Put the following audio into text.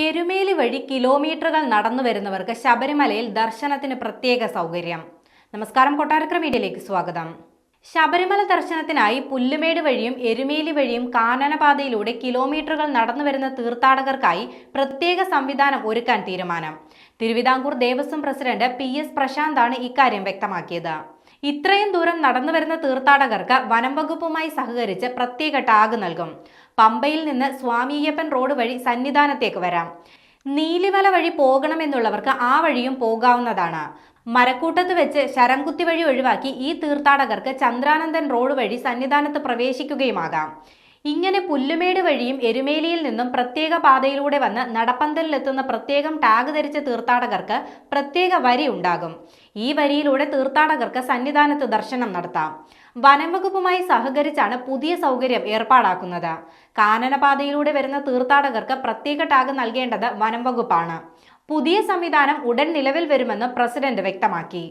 എരുമേലി വഴി കിലോമീറ്ററുകൾ നടന്നു വരുന്നവർക്ക് ശബരിമലയിൽ ദർശനത്തിന് പ്രത്യേക സൗകര്യം. നമസ്കാരം, കൊട്ടാരക്കര മീഡിയയിലേക്ക് സ്വാഗതം. ശബരിമല ദർശനത്തിനായി പുല്ലുമേട് വഴിയും എരുമേലി വഴിയും കാനനപാതയിലൂടെ കിലോമീറ്ററുകൾ നടന്നു വരുന്ന തീർത്ഥാടകർക്കായി പ്രത്യേക സംവിധാനം ഒരുക്കാൻ തീരുമാനം. തിരുവിതാംകൂർ ദേവസ്വം പ്രസിഡന്റ് PS പ്രശാന്താണ് ഇക്കാര്യം വ്യക്തമാക്കിയത്. ഇത്രയും ദൂരം നടന്നു വരുന്ന തീർത്ഥാടകർക്ക് വനം വകുപ്പുമായി സഹകരിച്ച് പ്രത്യേക ടാഗ് നൽകും. പമ്പയിൽ നിന്ന് സ്വാമിയപ്പൻ റോഡ് വഴി സന്നിധാനത്തേക്ക് വരാം. നീലിമല വഴി പോകണമെന്നുള്ളവർക്ക് ആ വഴിയും പോകാവുന്നതാണ്. മരക്കൂട്ടത്ത് വെച്ച് ശരംകുത്തി വഴി ഒഴിവാക്കി ഈ തീർത്ഥാടകർക്ക് ചന്ദ്രാനന്ദൻ റോഡ് വഴി സന്നിധാനത്ത് പ്രവേശിക്കുകയുമാകാം. ഇങ്ങനെ പുല്ലുമേട് വഴിയും എരുമേലിയിൽ നിന്നും പ്രത്യേക പാതയിലൂടെ വന്ന് നടപ്പന്തലിലെത്തുന്ന പ്രത്യേകം ടാഗ് ധരിച്ച തീർത്ഥാടകർക്ക് പ്രത്യേക വരി ഉണ്ടാകും. ഈ വരിയിലൂടെ തീർത്ഥാടകർക്ക് സന്നിധാനത്ത് ദർശനം നടത്താം. വനം വകുപ്പുമായി സഹകരിച്ചാണ് പുതിയ സൗകര്യം ഏർപ്പാടാക്കുന്നത്. കാനനപാതയിലൂടെ വരുന്ന തീർത്ഥാടകർക്ക് പ്രത്യേക ടാഗ് നൽകേണ്ടത് വനം വകുപ്പാണ്. പുതിയ സംവിധാനം ഉടൻ നിലവിൽ വരുമെന്ന് പ്രസിഡന്റ് വ്യക്തമാക്കി.